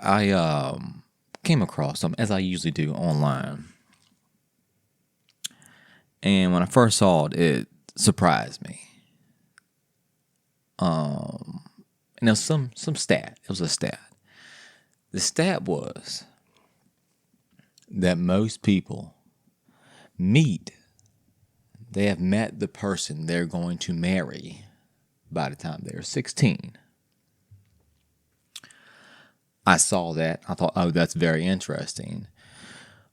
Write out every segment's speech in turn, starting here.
I came across some, as I usually do, online. And when I first saw it, it surprised me. And there was some stat. It was a stat. The stat was that most people they have met the person they're going to marry by the time they're 16. I saw that. I thought, oh, that's very interesting.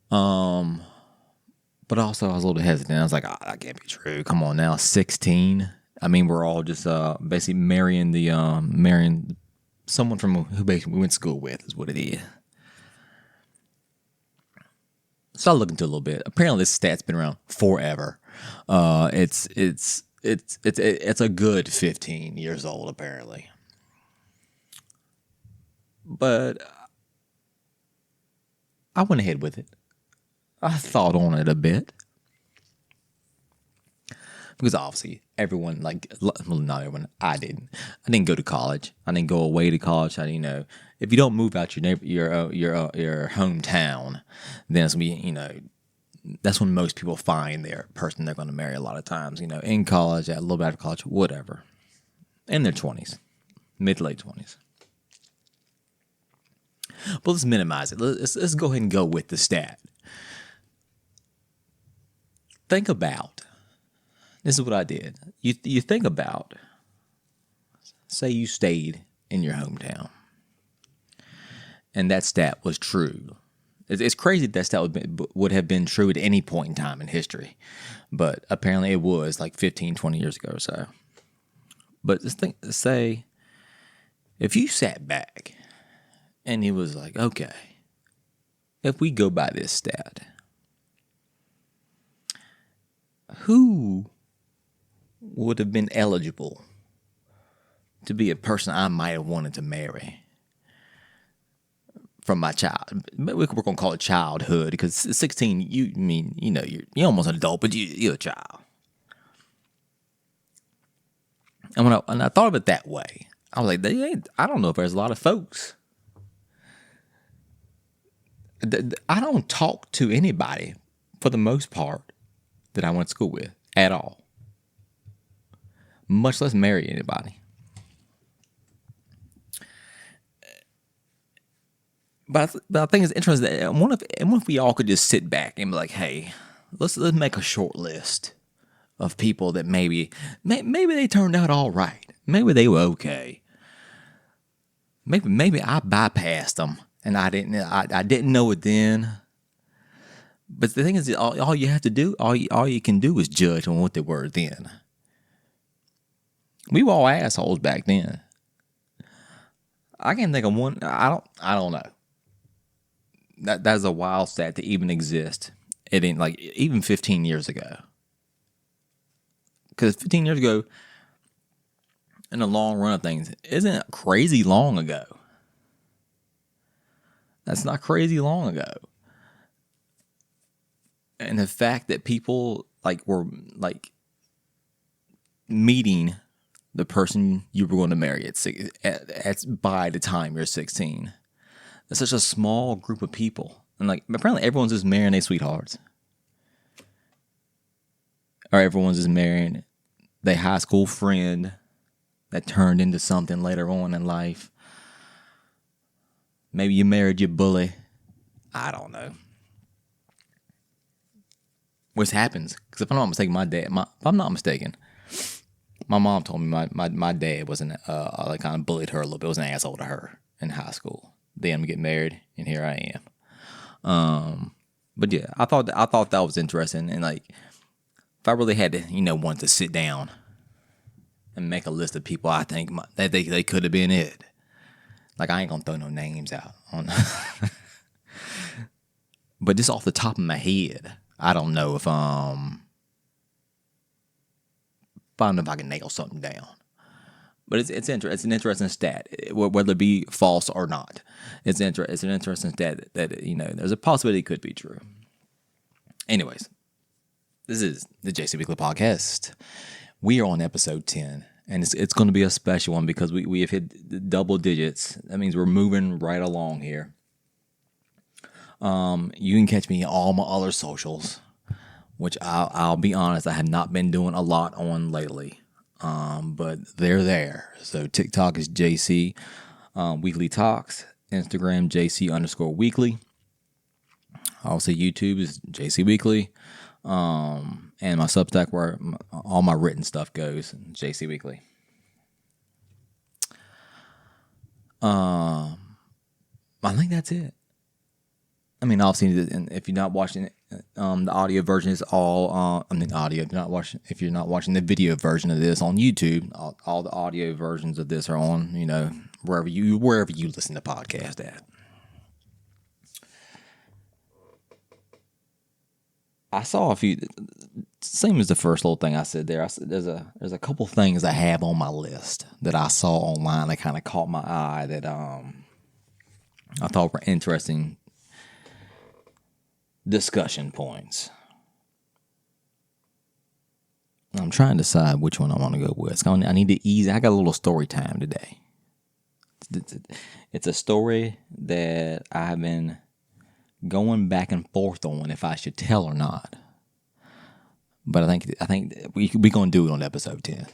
But also I was a little hesitant. I was like, oh, that can't be true. Come on now, 16. I mean, we're all just basically marrying someone from who basically we went to school with is what it is. So I looked into it a little bit. Apparently, this stat's been around forever. It's a good 15 years old, apparently. But I went ahead with it. I thought on it a bit. Because obviously, everyone, well, not everyone, I didn't go to college. I didn't go away to college. If you don't move out your hometown, then it's gonna be, that's when most people find their person they're going to marry a lot of times, in college, a little bit after college, whatever. In their 20s, mid to late 20s. But let's minimize it. Let's go ahead and go with the stat. Think about, this is what I did. You think about, say you stayed in your hometown, and that stat was true. It's crazy that stat would have been true at any point in time in history. But apparently it was like 15, 20 years ago or so. But say, if you sat back and he was like, okay, if we go by this stat, who would have been eligible to be a person I might have wanted to marry from my child? We're going to call it childhood, because 16, you're almost an adult, but you're a child. And when I thought of it that way, I was like, I don't know if there's a lot of folks. I don't talk to anybody, for the most part, that I went to school with at all. Much less marry anybody. But I think it's interesting that what if we all could just sit back and be like, hey, let's make a short list of people that maybe they turned out all right. Maybe they were okay. Maybe I bypassed them and I didn't know it then. But the thing is, all you have to do, all you can do is judge on what they were then. We were all assholes back then. I can't think of one. I don't know. That's a wild stat to even exist. It ain't like even 15 years ago. Because 15 years ago, in the long run of things, isn't crazy long ago. That's not crazy long ago. And the fact that people were meeting the person you were going to marry at by the time you're 16. It's such a small group of people. And apparently everyone's just marrying their sweethearts. Or everyone's just marrying their high school friend that turned into something later on in life. Maybe you married your bully. I don't know. Which happens, because if I'm not mistaken, my mom told me my dad wasn't kind of bullied her a little bit. Was an asshole to her in high school. Then we get married, and here I am. But yeah, I thought that was interesting, and if I really had to, want to sit down and make a list of people I think that they could have been it. I ain't gonna throw no names out on, but just off the top of my head, I don't know if I don't know if I can nail something down. But it's an interesting stat, whether it be false or not. It's an interesting stat that there's a possibility it could be true. Anyways, this is the JC Weakley podcast. We are on episode 10, And it's going to be a special one because we have hit double digits. That means we're moving right along here. You can catch me on all my other socials, which I'll be honest, I have not been doing a lot on lately. But they're there. So TikTok is JC Weakley Talks. Instagram JC_Weakley. Also YouTube is JC Weakley. And my Substack where all my written stuff goes, JC Weakley. I think that's it. I mean, obviously, if you're not watching it, the audio version is all. Audio. If you're not watching the video version of this on YouTube, all the audio versions of this are on. Wherever you listen to podcasts at. I saw a few. Same as the first little thing I said there. There's a couple things I have on my list that I saw online that kind of caught my eye that I thought were interesting discussion points. I'm trying to decide which one I want to go with. I need to ease. I got a little story time today. It's a story that I have been going back and forth on if I should tell or not. But I think we're gonna do it on episode 10.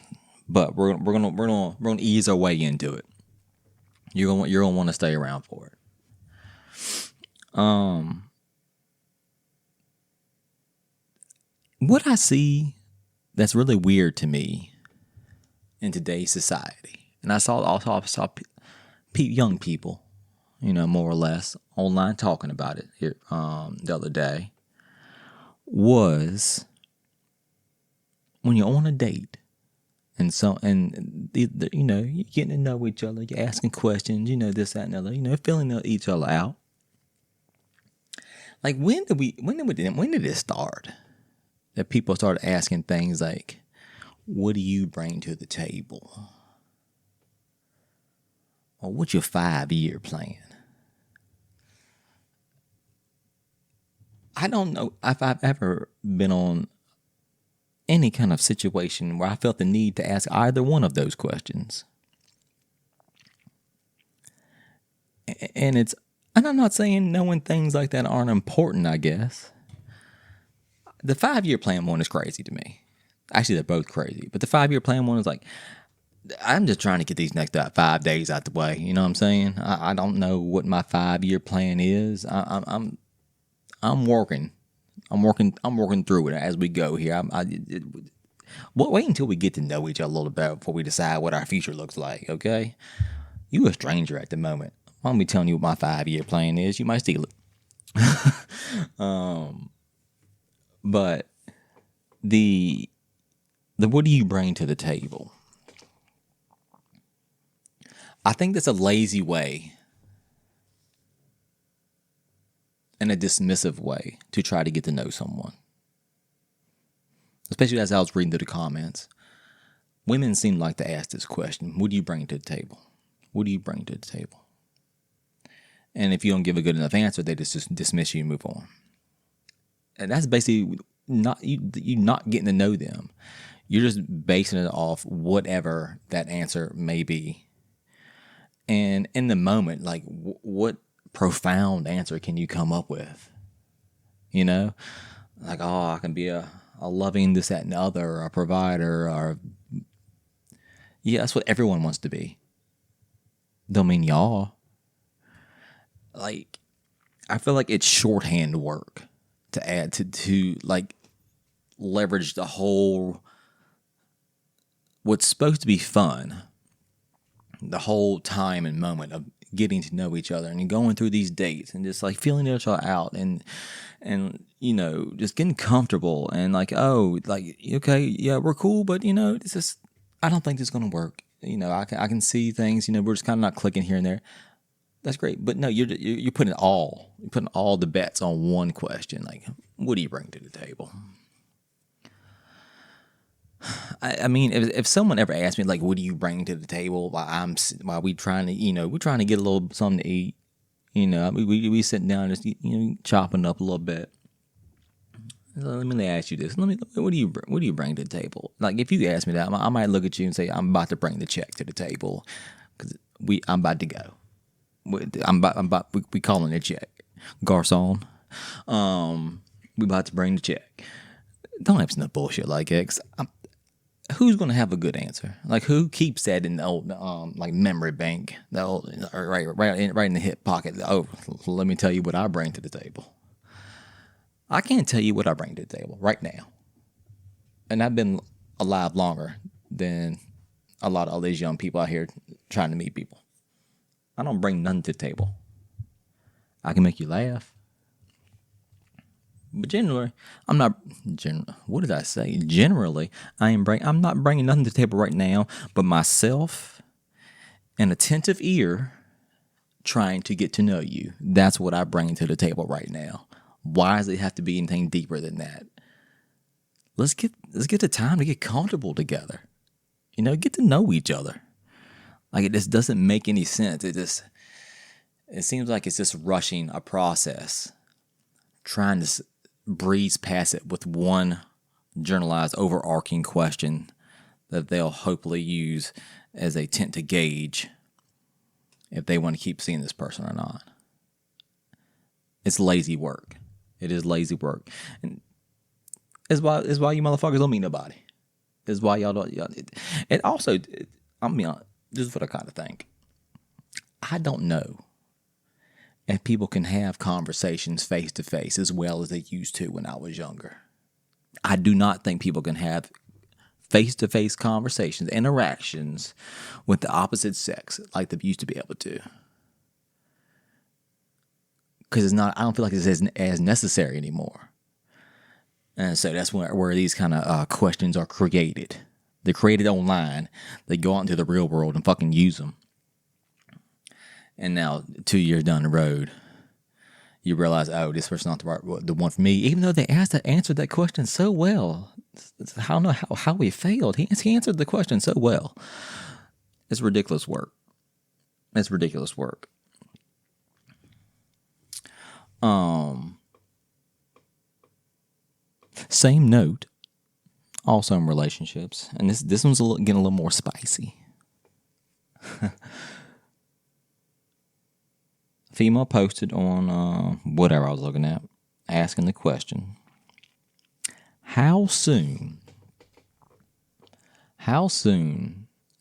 But we're gonna ease our way into it. You're gonna want to stay around for it. What I see that's really weird to me in today's society, and I saw young people, more or less online talking about it here the other day, was when you're on a date and you're getting to know each other, you're asking questions, this, that, and the other, filling each other out. Like when did it start that people started asking things like, what do you bring to the table? Or what's your 5-year plan? I don't know if I've ever been on any kind of situation where I felt the need to ask either one of those questions. And I'm not saying knowing things like that aren't important, I guess. The 5-year plan one is crazy to me. Actually, they're both crazy. But the 5-year plan one is like, I'm just trying to get these next 5 days out the way. You know what I'm saying? I don't know what my 5-year plan is. I'm working. I'm working through it as we go here. Wait until we get to know each other a little bit before we decide what our future looks like. Okay? You a stranger at the moment. I won't be telling you what my 5-year plan is. You might steal it. But the what do you bring to the table? I think that's a lazy way and a dismissive way to try to get to know someone. Especially as I was reading through the comments. Women seem like to ask this question. What do you bring to the table? What do you bring to the table? And if you don't give a good enough answer, they just dismiss you and move on. And that's basically not you not getting to know them. You're just basing it off whatever that answer may be. And in the moment, like, what profound answer can you come up with? Like, I can be a loving this, that, and the other, or a provider, or yeah, that's what everyone wants to be. Don't mean y'all. Like, I feel like it's shorthand work to add to like leverage the whole what's supposed to be fun, the whole time and moment of getting to know each other and going through these dates and just like feeling each other out and just getting comfortable and like, oh, like, okay, yeah, we're cool, but it's just, I don't think this is gonna work. I can see things. We're just kind of not clicking here and there. That's great, but no, you're putting all the bets on one question. Like, what do you bring to the table? I mean, if someone ever asked me like, what do you bring to the table while we trying to, we're trying to get a little something to eat, we sitting down just chopping up a little bit, Let me ask you this. What do you bring to the table? Like, if you ask me that, I might look at you and say, I'm about to bring the check to the table because I'm about to go. We calling it check, garçon. We about to bring the check. Don't have no bullshit like that. 'Cause who's gonna have a good answer? Like, who keeps that in the old like memory bank? The old, right in the hip pocket. Oh, let me tell you what I bring to the table. I can't tell you what I bring to the table right now, and I've been alive longer than a lot of all these young people out here trying to meet people. I don't bring nothing to the table. I can make you laugh. But generally, I'm not. What did I say? Generally, I'm not bringing nothing to the table right now, but myself, an attentive ear, trying to get to know you. That's what I bring to the table right now. Why does it have to be anything deeper than that? Let's get the time to get comfortable together. Get to know each other. Like, it just doesn't make any sense. It seems like it's just rushing a process, trying to breeze past it with one generalized overarching question that they'll hopefully use as a tent to gauge if they want to keep seeing this person or not. It's lazy work. It is lazy work. And it's why you motherfuckers don't meet nobody. It's why y'all don't. And also, I'm being honest, this is what I kind of think. I don't know if people can have conversations face to face as well as they used to when I was younger. I do not think people can have face to face conversations, interactions with the opposite sex like they used to be able to. Because I don't feel like it's as necessary anymore. And so that's where these kind of questions are created. They're created online. They go out into the real world and fucking use them. And now, 2 years down the road, you realize, oh, this person's not the one for me. Even though they answered that question so well. I don't know how he failed. He answered the question so well. It's ridiculous work. It's ridiculous work. Same note, also in relationships, and this one's getting a little more spicy. Female posted on whatever I was looking at, asking the question, how soon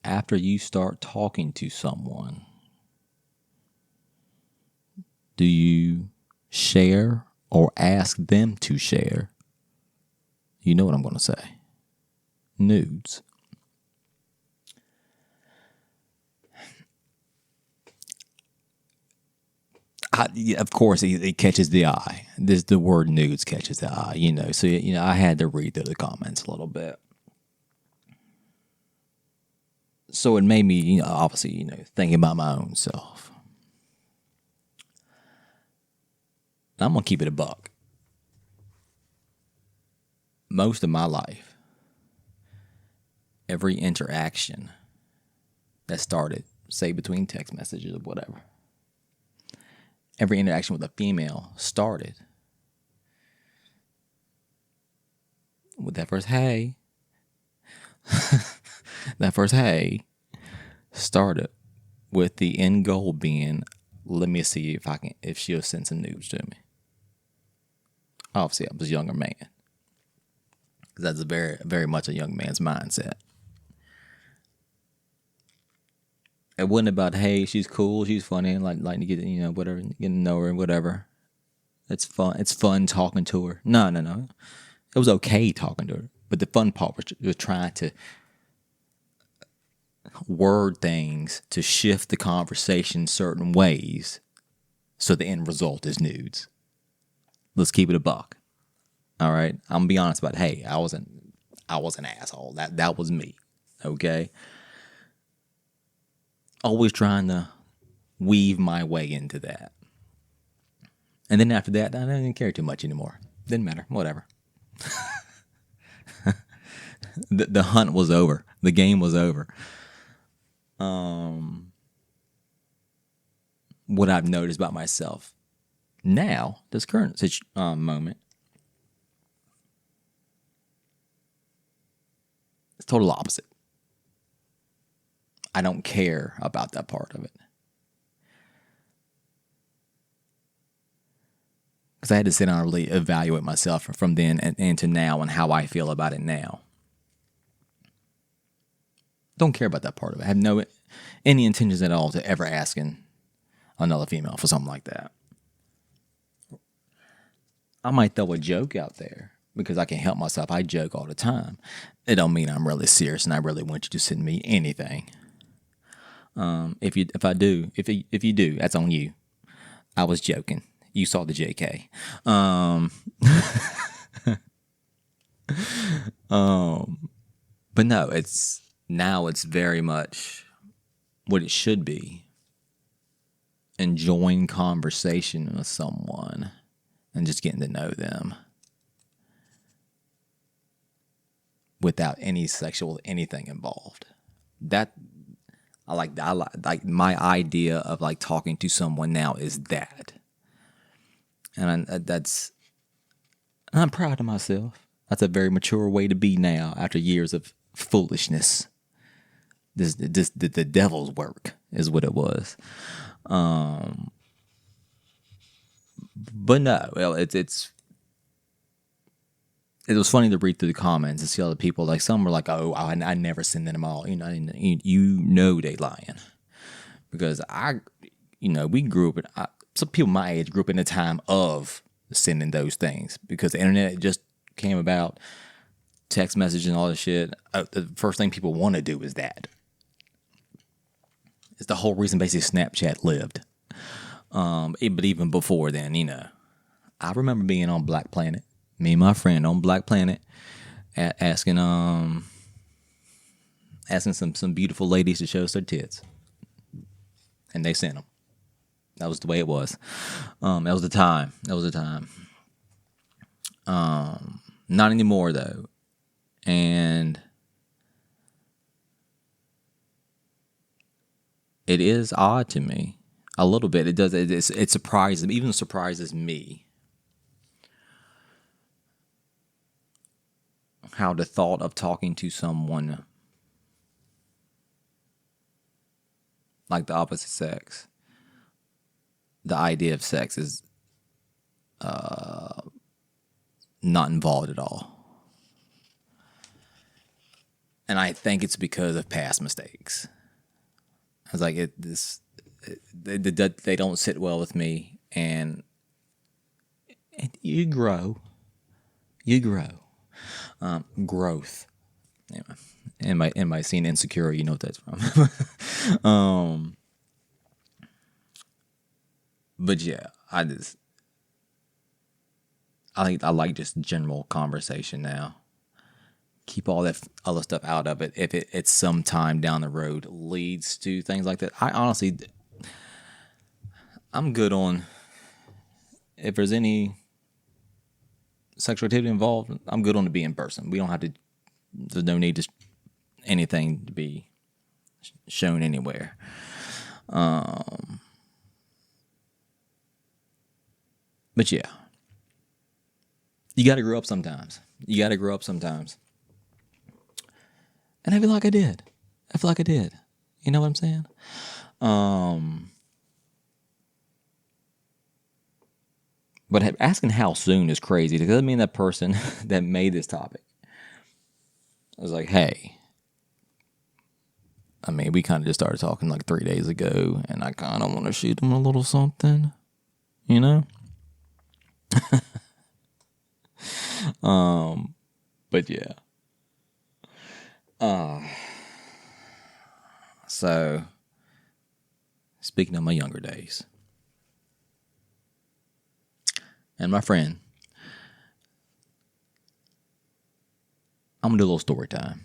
after you start talking to someone do you share or ask them to share? You know what I'm going to say. Nudes. Of course, it catches the eye. The word nudes catches the eye, So, I had to read through the comments a little bit. So it made me, obviously, thinking about my own self. And I'm going to keep it a buck. Most of my life, every interaction that started, say, between text messages or whatever, every interaction with a female started with that first hey. That first hey started with the end goal being, let me see if she'll send some nudes to me. Obviously, I was a younger man. Because that's very, very much a young man's mindset. It wasn't about, hey, she's cool, she's funny, and like to get, whatever, get to know her and whatever. It's fun. It's fun talking to her. No. It was okay talking to her, but the fun part was trying to word things to shift the conversation certain ways, so the end result is nudes. Let's keep it a buck. All right, I'm gonna be honest about, hey, I was an asshole. That was me. Okay. Always trying to weave my way into that. And then after that, I didn't care too much anymore. Didn't matter. Whatever. The hunt was over. The game was over. What I've noticed about myself now, this current moment, It's total opposite. I don't care about that part of it. Because I had to sit down and really evaluate myself from then and to now and how I feel about it now. Don't care about that part of it. I have any intentions at all to ever asking another female for something like that. I might throw a joke out there because I can't help myself. I joke all the time. It don't mean I'm really serious and I really want you to send me anything. If you do, that's on you. I was joking. You saw the JK. But no, it's very much what it should be. Enjoying conversation with someone and just getting to know them without any sexual anything involved. That I like my idea of like talking to someone now is that. And I'm proud of myself. That's a very mature way to be now after years of foolishness. The devil's work is what it was. But no, well, it was funny to read through the comments and see all the people. Like some were like, "Oh, I never send them all." You know, they lying because we grew up. Some people my age grew up in the time of sending those things because the internet just came about, text message and all this shit. The first thing people want to do is that. It's the whole reason basically Snapchat lived. But even before then, I remember being on Black Planet, me and my friend on Black Planet, asking some beautiful ladies to show us their tits, and they sent them. That was the way it was. That was the time. Not anymore though, and it is odd to me a little bit. It does. It surprises me. Even surprises me how the thought of talking to someone like the opposite sex, the idea of sex is not involved at all. And I think it's because of past mistakes. I was like, they don't sit well with me, and you grow. Growth. Anyway, anybody seen Insecure, you know what that's from. But yeah, I like just general conversation now. Keep all that other stuff out of it. If it's some time down the road leads to things like that, I'm good on if there's any sexual activity involved. I'm good on to be in person. We don't have to. There's no need to anything to be shown anywhere. But yeah, you got to grow up sometimes. And I feel like I did. You know what I'm saying? But asking how soon is crazy. Does that mean that person that made this topic was like, hey, I mean, we kind of just started talking like 3 days ago, and I kind of want to shoot them a little something, you know? But yeah. So, speaking of my younger days, and my friend, I'm gonna do a little story time.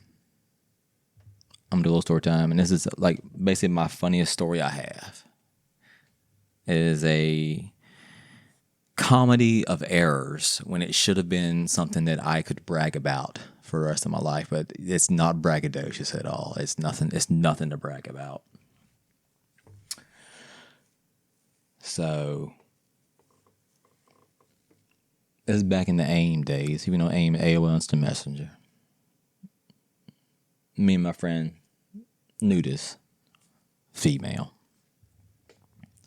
And this is like basically my funniest story I have. It is a comedy of errors when it should have been something that I could brag about for the rest of my life, but it's not braggadocious at all. It's nothing to brag about. So this is back in the AIM days, even though AIM AOL Instant Messenger. me and my friend nudist female,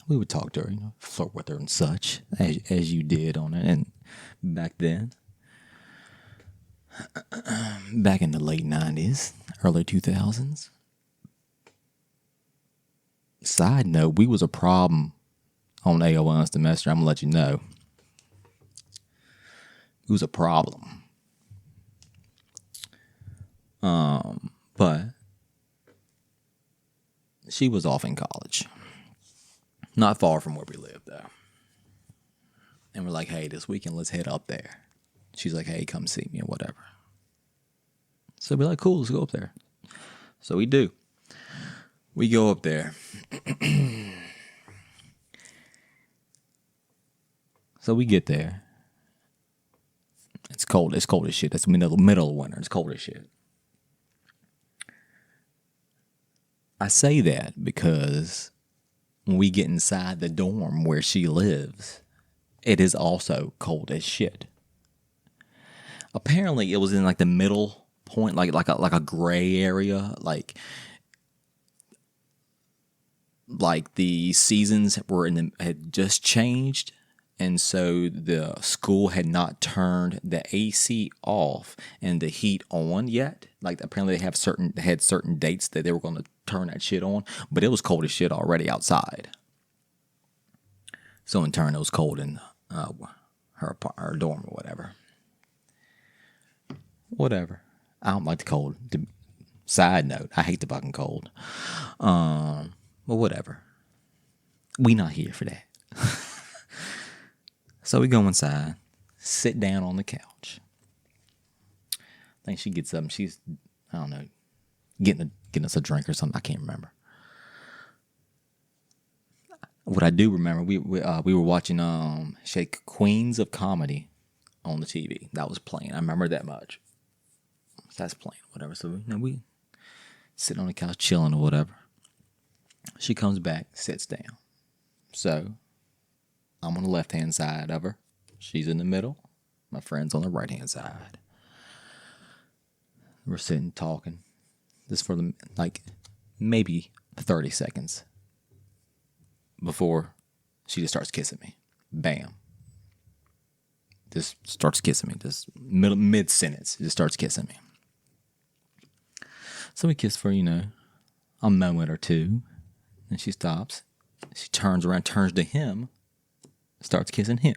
we would talk to her, flirt with her and such, as you did on it. And back then, back in the late 90s, early 2000s. Side note, we was a problem on AOL Instant Messenger. I'm going to let you know. It was a problem. But she was off in college. Not far from where we lived, though. And we're like, hey, this weekend, let's head up there. She's like, hey, come see me or whatever. So we're like, cool, let's go up there. So we do. We go up there. So we get there. It's cold. It's cold as shit. It's middle of winter. It's cold as shit. I say that because when we get inside the dorm where she lives, it is also cold as shit. Apparently, it was in like the middle point, like a gray area, like the seasons had just changed, and so the school had not turned the AC off and the heat on yet. Like apparently they had certain dates that they were going to turn that shit on, but it was cold as shit already outside. So in turn, it was cold in her dorm or whatever. Whatever. I don't like the cold. Side note, I hate the fucking cold. But whatever. We not here for that. So we go inside, sit down on the couch. I think she gets up and she's, I don't know, getting us a drink or something. I can't remember. What I do remember, we were watching Queens of Comedy on the TV. That was playing. I remember that much. So that's playing, whatever. So we sit on the couch chilling or whatever. She comes back, sits down. So I'm on the left-hand side of her. She's in the middle. My friend's on the right-hand side. We're sitting talking. This for maybe 30 seconds before she just starts kissing me. Bam. Just starts kissing me. Just mid-sentence. Just starts kissing me. So we kiss for, a moment or two. And she stops. She turns around, turns to him, starts kissing him.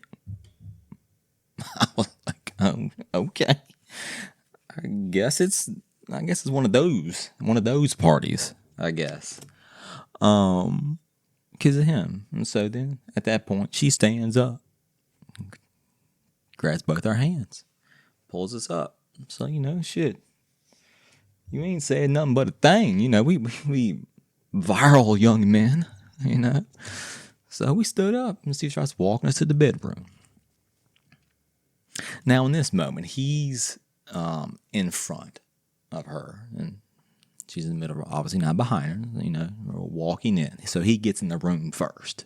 I was like, oh, okay. I guess it's one of those parties, I guess. Kissing him. And so then at that point, she stands up, grabs both our hands, pulls us up. So, shit. You ain't saying nothing but a thing. We viral young men, So we stood up and she starts walking us to the bedroom. Now in this moment, he's in front of her and she's in the middle, obviously not behind her, we're walking in. So he gets in the room first.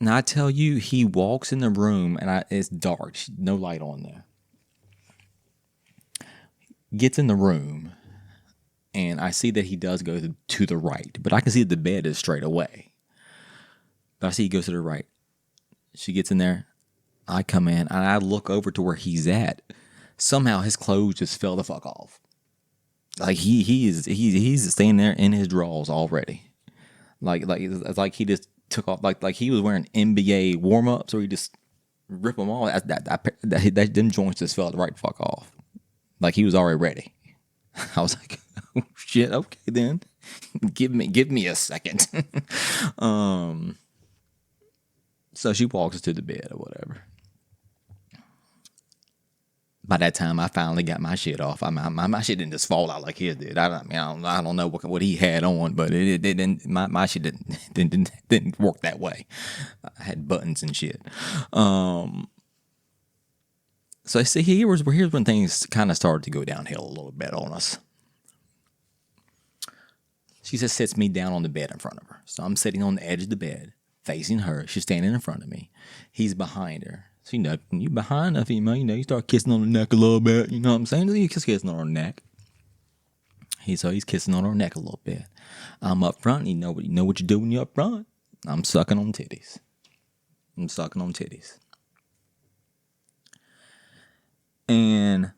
Now I tell you, he walks in the room and it's dark, no light on there. Gets in the room, and I see that he does go to the right, but I can see that the bed is straight away. But I see he goes to the right. She gets in there. I come in, and I look over to where he's at. Somehow his clothes just fell the fuck off. Like he's staying there in his drawers already. Like he just took off. Like he was wearing NBA warm ups, or he just rip them all. Them joints just fell right fuck off. Like he was already ready. I was like, oh shit, okay then. Give me a second. So she walks us to the bed or whatever. By that time, I finally got my shit off. My shit didn't just fall out like his did. I don't know what he had on, but it didn't. My shit didn't work that way. I had buttons and shit. So I see here's when things kind of started to go downhill a little bit on us. She just sits me down on the bed in front of her. So I'm sitting on the edge of the bed, facing her. She's standing in front of me. He's behind her. So, when you behind a female, you start kissing on the neck a little bit. You know what I'm saying? You kissing on her neck. He's kissing on her neck a little bit. I'm up front. You know what you do when you're up front. I'm sucking on titties. And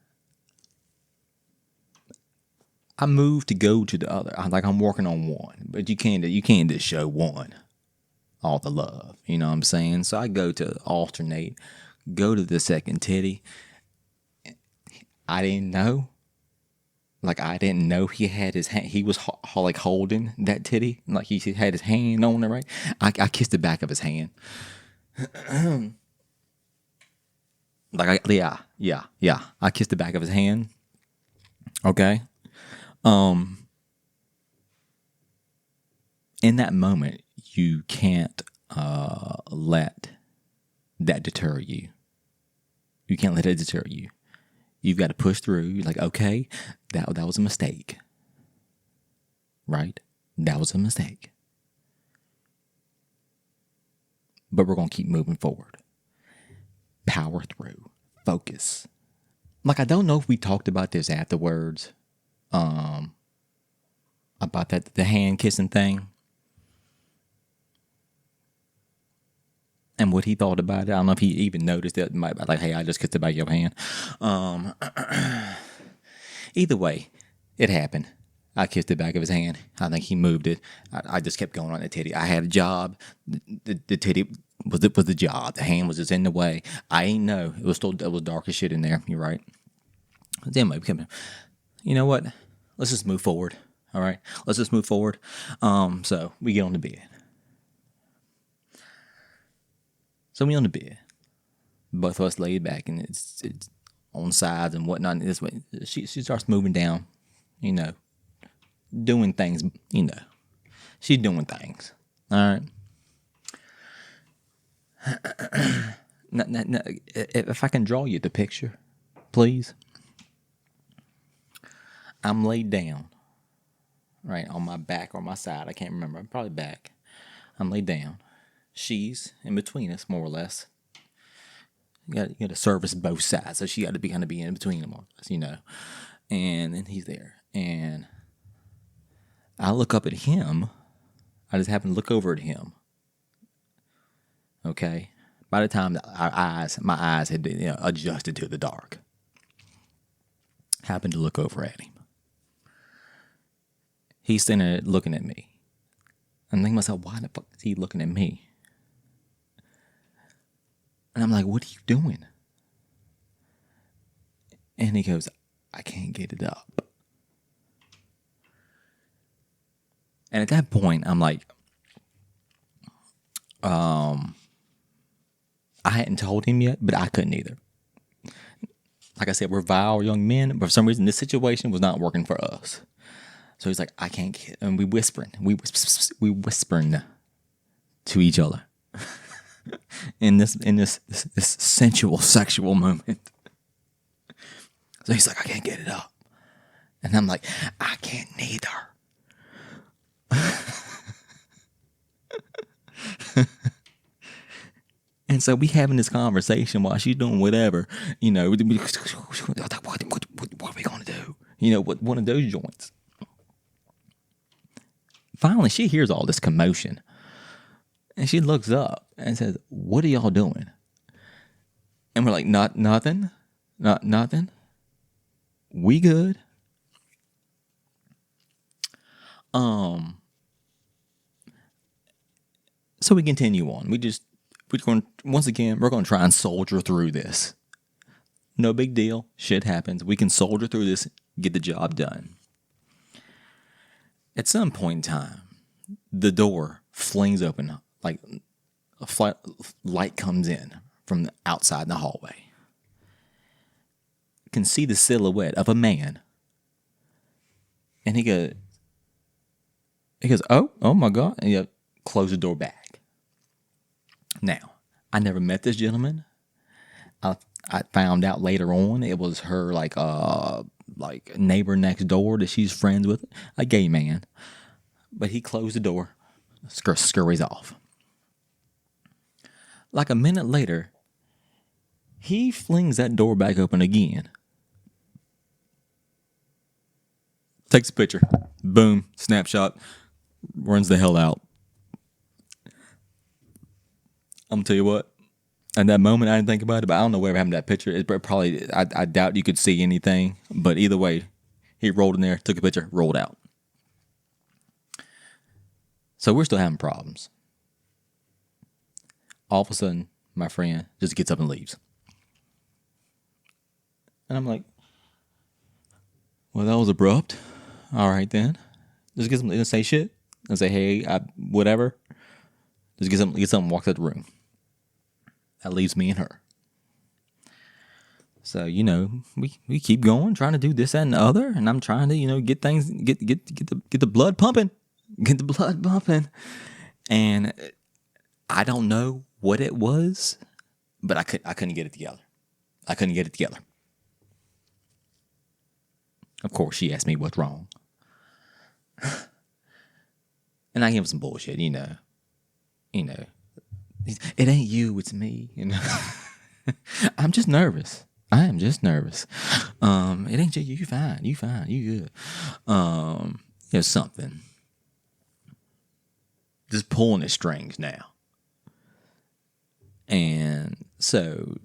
I moved to go to the other. I'm working on one, but you can't just show one all the love. You know what I'm saying? So I go to alternate, go to the second titty. I didn't know. I didn't know he had his hand. He was holding that titty. He had his hand on it, right? I kissed the back of his hand. Yeah. I kissed the back of his hand. Okay. In that moment, you can't let that deter you. You can't let it deter you. You've got to push through. You're like, okay, that was a mistake. Right? That was a mistake. But we're going to keep moving forward. Power through. Focus. I don't know if we talked about this afterwards. About the hand kissing thing. And what he thought about it. I don't know if he even noticed it. Hey, I just kissed the back of your hand. Either way, it happened. I kissed the back of his hand. I think he moved it. I just kept going on the titty. I had a job. The titty was the job. The hand was just in the way. I ain't know. It was dark as shit in there. You're right. Anyway, you know what? Let's just move forward. All right? Let's just move forward. So we get on the bed. So we on the bed. Both of us laid back, and it's on sides and whatnot. This way, she starts moving down, doing things, She's doing things. All right. Now, if I can draw you the picture, please. I'm laid down, right, on my back or my side. I can't remember. I'm probably back. I'm laid down. She's in between us, more or less. You got to service both sides, so she got to be in between them, more or less, And then he's there, and I look up at him. I just happen to look over at him. Okay. By the time my eyes had adjusted to the dark, happened to look over at him. He's sitting there looking at me. I'm thinking to myself, why the fuck is he looking at me? And I'm like, what are you doing? And he goes, I can't get it up. And at that point, I'm like, I hadn't told him yet, but I couldn't either. Like I said, we're vile young men, but for some reason, this situation was not working for us. So he's like, I can't get, and we whispering to each other in this sensual sexual moment. So he's like, I can't get it up, and I'm like, I can't neither. And so we having this conversation while she's doing whatever, what are we gonna do? What one of those joints. Finally, she hears all this commotion, and she looks up and says, "What are y'all doing?" And we're like, nothing. We good. So we continue on. We're going to try and soldier through this. No big deal. Shit happens. We can soldier through this, get the job done. At some point in time, the door flings open, like a light comes in from the outside in the hallway. You can see the silhouette of a man. And he goes, oh my God. And you close the door back. Now, I never met this gentleman. I found out later on it was her like neighbor next door that she's friends with, a gay man. But he closed the door, scurries off. Like a minute later, He flings that door back open again. Takes a picture. Boom. Snapshot. Runs the hell out. I'm gonna tell you what. At that moment, I didn't think about it, but I don't know whatever happened to that picture. It probably, I doubt you could see anything. But either way, he rolled in there, took a picture, rolled out. So we're still having problems. All of a sudden, my friend just gets up and leaves. And I'm like, well, that was abrupt. All right, then. Just get something, say shit. And say, hey, whatever. Just get something, walk out the room. That leaves me and her. So, we keep going, trying to do this, that, and the other. And I'm trying to, get things, get the blood pumping. Get the blood pumping. And I don't know what it was, but I couldn't get it together. I couldn't get it together. Of course, she asked me what's wrong. And I gave him some bullshit, It ain't you, it's me, I'm just nervous. I am just nervous. It ain't you, you fine, you good. Something. Just pulling at strings now. And so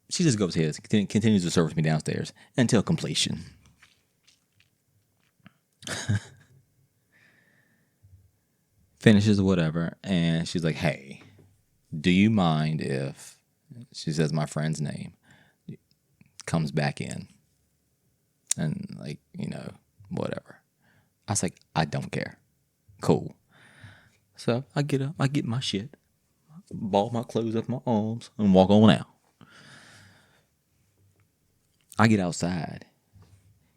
she just goes ahead and continues to service me downstairs until completion. Finishes whatever, and she's like, hey, do you mind if, she says my friend's name, comes back in and whatever. I was like, I don't care. Cool. So I get up, I get my shit, ball my clothes up my arms, and walk on out. I get outside.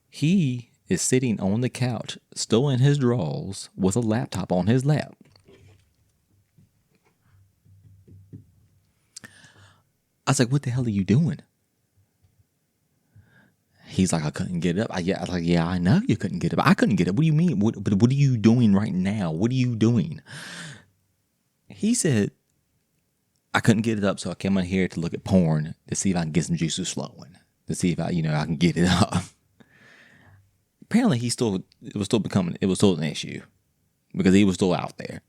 He is sitting on the couch, still in his drawers, with a laptop on his lap. I was like, what the hell are you doing? He's like, I couldn't get up. I was like, yeah, I know you couldn't get up. I couldn't get up. What do you mean? What are you doing right now? What are you doing? He said, I couldn't get it up, so I came in here to look at porn to see if I can get some juices flowing, to see if I can get it up. Apparently, it was still an issue because he was still out there.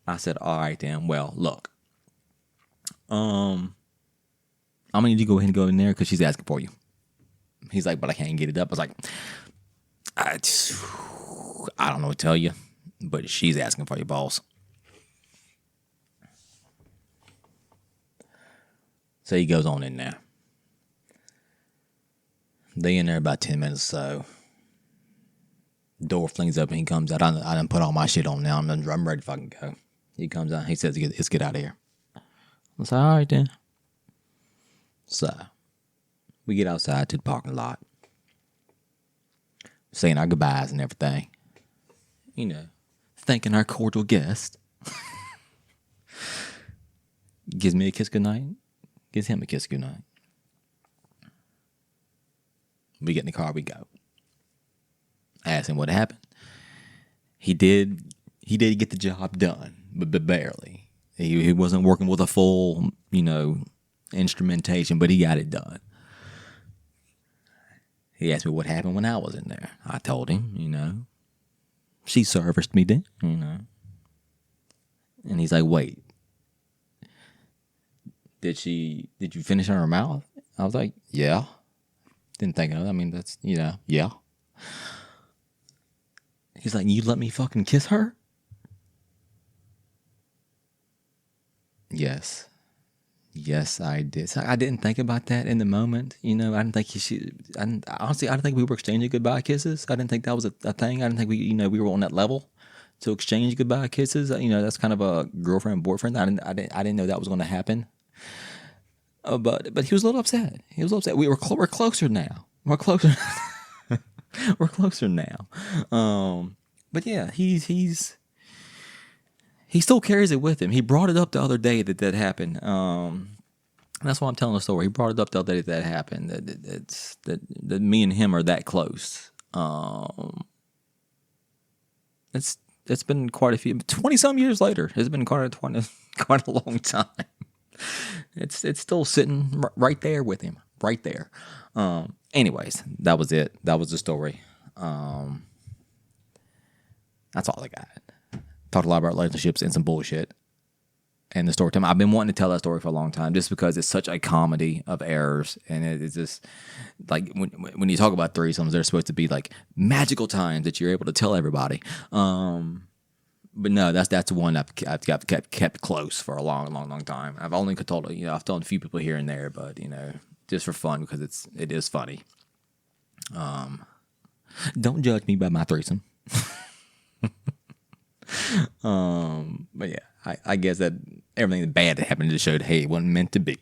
I said, all right, then. Well, look, I'm gonna need you to go ahead and go in there because she's asking for you. He's like, but I can't get it up. I was like, I don't know what to tell you, but she's asking for you, boss. So he goes on in there. They in there about 10 minutes or so. Door flings up and he comes out. I done put all my shit on now. I'm ready to fucking go. He comes out. He says, let's get out of here. I was like, all right then. So we get outside to the parking lot, saying our goodbyes and everything. Thanking our cordial guest. Gives me a kiss goodnight. Gives him a kiss goodnight. We get in the car, we go. I asked him what happened. He did get the job done, but barely. He wasn't working with a full, instrumentation, but he got it done. He asked me what happened when I was in there. I told him, she serviced me then, And he's like, wait, did you finish on her mouth? I was like, yeah. Didn't think of it. I mean, that's, yeah. He's like, you let me fucking kiss her? Yes. Yes, I did. So I didn't think about that in the moment. I didn't think honestly, I didn't think we were exchanging goodbye kisses. I didn't think that was a thing. I didn't think we were on that level to exchange goodbye kisses. That's kind of a girlfriend boyfriend. I didn't know that was going to happen. But he was a little upset. We're closer now. We're closer. We're closer now. But yeah, he still carries it with him. He brought it up the other day that happened. That's why I'm telling the story. He brought it up the other day that happened. That me and him are that close. It's been quite a few, 20 some years later. It's been quite a long time. It's still sitting right there with him, right there. Anyways, that was it. That was the story. That's all I got. Talked a lot about relationships and some bullshit. And the story time. I've been wanting to tell that story for a long time, just because it's such a comedy of errors, and it's just like when you talk about threesomes, they're supposed to be like magical times that you're able to tell everybody. But no, that's one I've kept close for a long time. I've only told I've told a few people here and there, but just for fun, because it is funny. Don't judge me by my threesome. But yeah, I guess that everything bad that happened just showed, hey, it wasn't meant to be.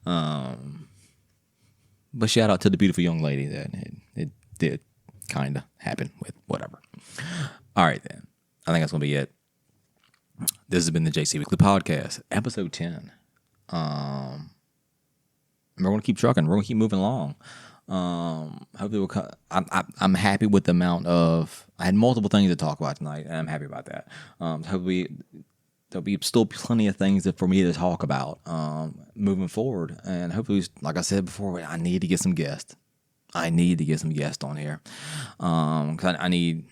But shout out to the beautiful young lady that it did kind of happen with. Whatever. All right, then. I think that's going to be it. This has been the JC Weekly Podcast, episode 10. We're going to keep trucking. We're going to keep moving along. Hopefully I'm happy with the amount of. I had multiple things to talk about tonight, and I'm happy about that. Hopefully there'll be still plenty of things for me to talk about moving forward, and hopefully, like I said before, I need to get some guests. I need to get some guests on here, because I need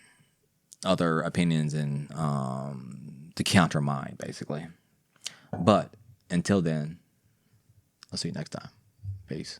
other opinions and to counter mine, basically. But until then, I'll see you next time. Peace.